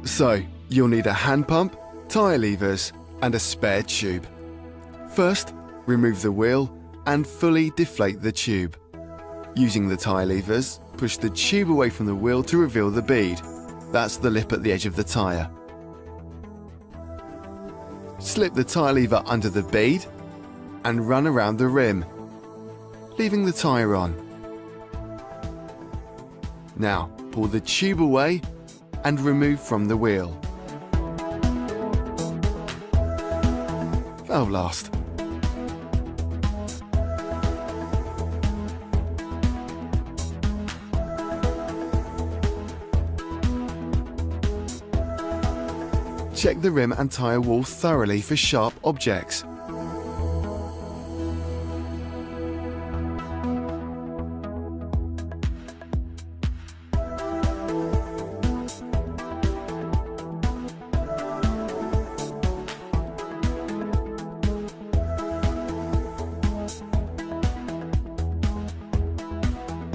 So, you'll need a hand pump, tyre levers, and a spare tube. First, remove the wheel and fully deflate the tube. Using the tyre levers, push the tube away from the wheel to reveal the bead. That's the lip at the edge of the tyre. Slip the tyre lever under the bead and run around the rim, leaving the tyre on. Now, pull the tube away and remove from the wheel. Valve last. Check the rim and tyre wall thoroughly for sharp objects.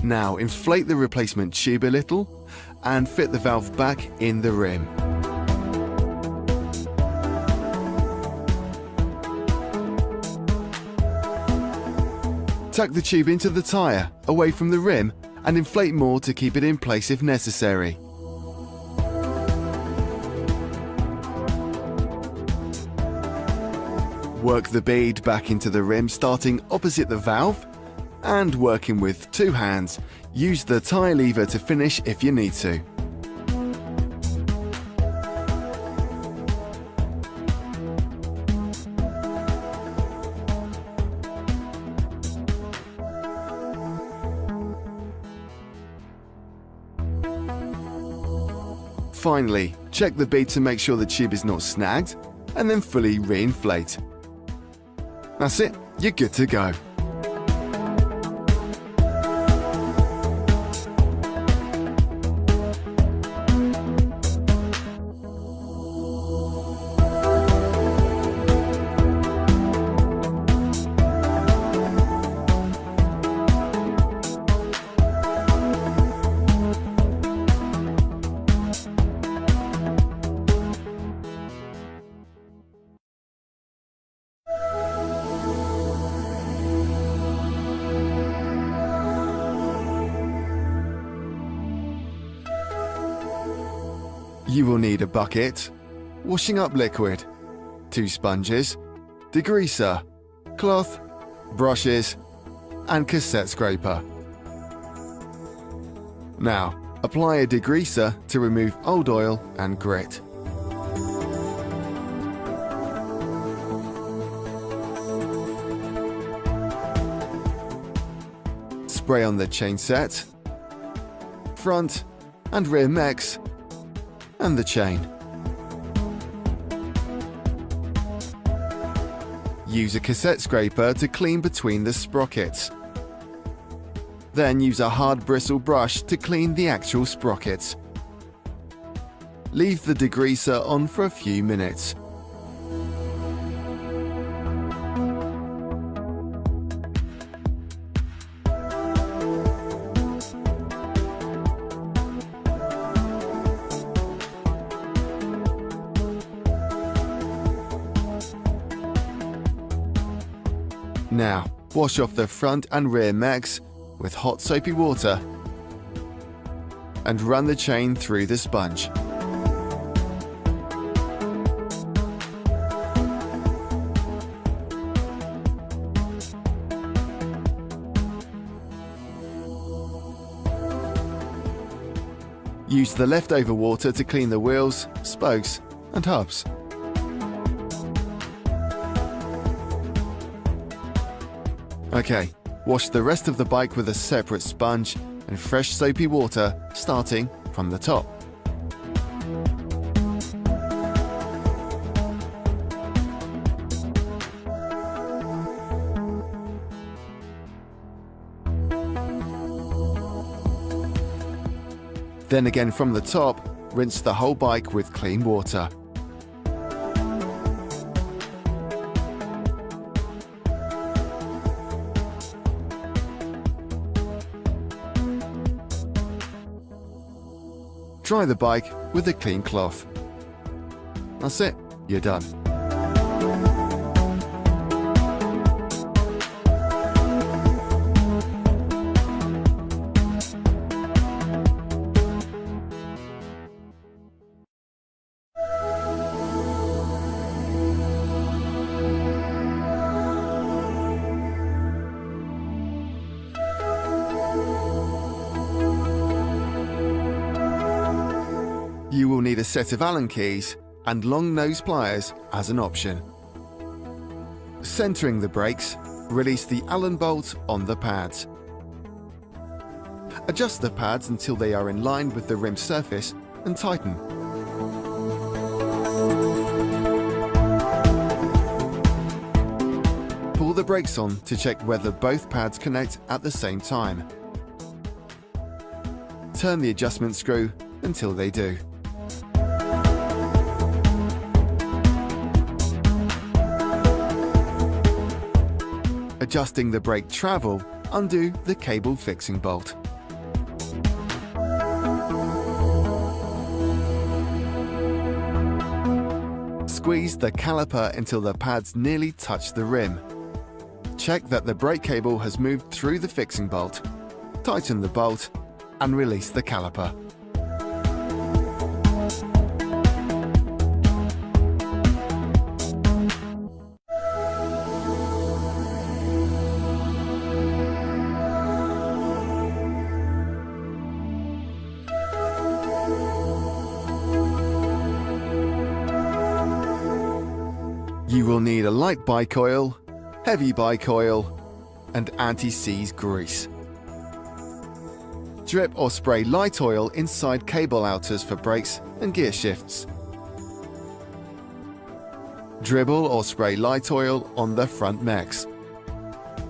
Now inflate the replacement tube a little and fit the valve back in the rim. Tuck the tube into the tyre, away from the rim, and inflate more to keep it in place if necessary. Work the bead back into the rim, starting opposite the valve, and working with two hands. Use the tyre lever to finish if you need to. Finally, check the bead to make sure the tube is not snagged, and then fully re-inflate. That's it, you're good to go. You will need a bucket, washing up liquid, 2 sponges, degreaser, cloth, brushes, and cassette scraper. Now, apply a degreaser to remove old oil and grit. Spray on the chain set, front and rear mechs, and the chain. Use a cassette scraper to clean between the sprockets. Then use a hard bristle brush to clean the actual sprockets. Leave the degreaser on for a few minutes. Now, wash off the front and rear mechs with hot soapy water and run the chain through the sponge. Use the leftover water to clean the wheels, spokes and hubs. Okay, wash the rest of the bike with a separate sponge and fresh soapy water, starting from the top. Then again from the top, rinse the whole bike with clean water. Dry the bike with a clean cloth. That's it, you're done. You will need a set of Allen keys and long nose pliers as an option. Centering the brakes, release the Allen bolt on the pads. Adjust the pads until they are in line with the rim surface and tighten. Pull the brakes on to check whether both pads connect at the same time. Turn the adjustment screw until they do. Adjusting the brake travel, undo the cable fixing bolt. Squeeze the caliper until the pads nearly touch the rim. Check that the brake cable has moved through the fixing bolt. Tighten the bolt and release the caliper. You will need a light bike oil, heavy bike oil, and anti-seize grease. Drip or spray light oil inside cable outers for brakes and gear shifts. Dribble or spray light oil on the front mechs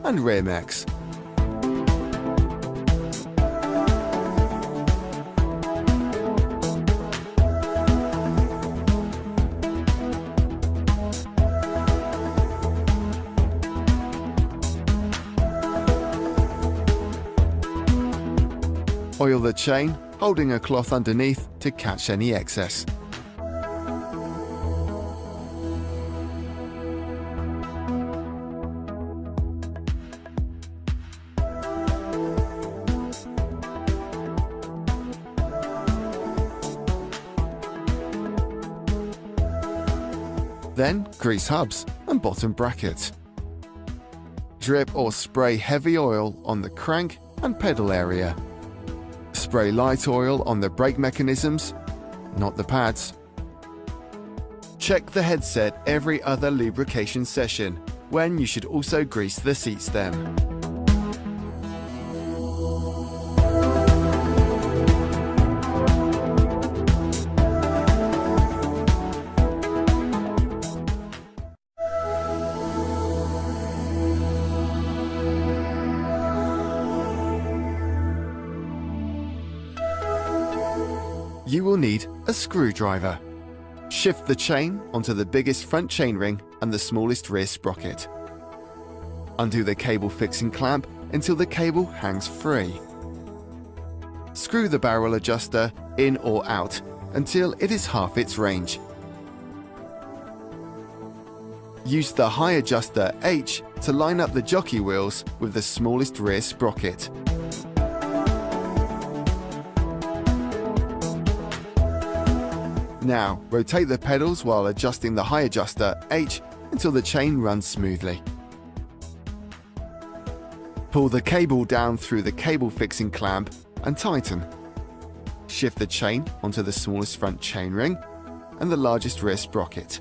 and rear mechs. Oil the chain, holding a cloth underneath to catch any excess. Then grease hubs and bottom brackets. Drip or spray heavy oil on the crank and pedal area. Spray light oil on the brake mechanisms, not the pads. Check the headset every other lubrication session, when you should also grease the seat stem. You will need a screwdriver. Shift the chain onto the biggest front chainring and the smallest rear sprocket. Undo the cable fixing clamp until the cable hangs free. Screw the barrel adjuster in or out until it is half its range. Use the high adjuster H to line up the jockey wheels with the smallest rear sprocket. Now, rotate the pedals while adjusting the high adjuster H until the chain runs smoothly. Pull the cable down through the cable fixing clamp and tighten. Shift the chain onto the smallest front chainring and the largest rear sprocket.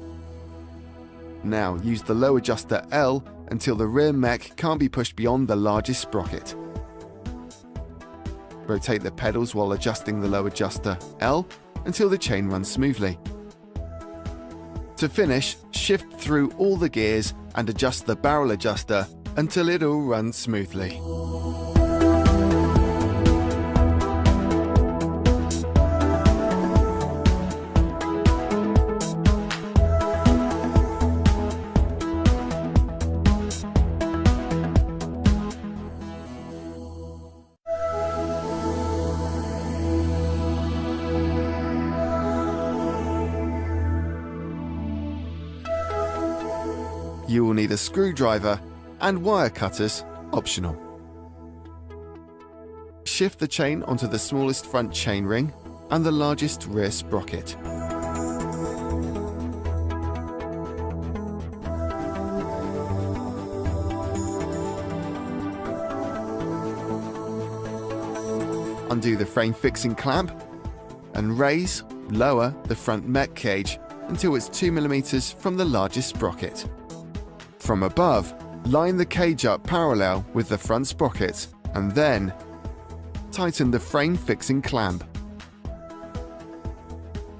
Now use the low adjuster L until the rear mech can't be pushed beyond the largest sprocket. Rotate the pedals while adjusting the low adjuster L until the chain runs smoothly. To finish, shift through all the gears and adjust the barrel adjuster until it all runs smoothly. You will need a screwdriver and wire cutters, optional. Shift the chain onto the smallest front chain ring and the largest rear sprocket. Undo the frame fixing clamp and raise, lower the front mech cage until it's 2 mm from the largest sprocket. From above, line the cage up parallel with the front sprocket and then tighten the frame fixing clamp.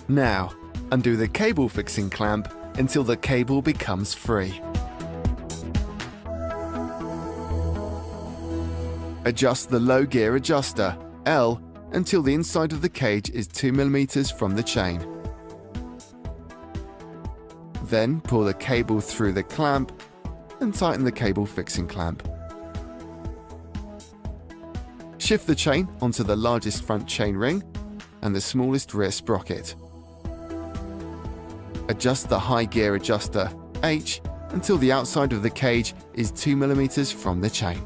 Now, undo the cable fixing clamp until the cable becomes free. Adjust the low gear adjuster, L, until the inside of the cage is 2 mm from the chain. Then pull the cable through the clamp and tighten the cable fixing clamp. Shift the chain onto the largest front chain ring and the smallest rear sprocket. Adjust the high gear adjuster, H, until the outside of the cage is 2 mm from the chain.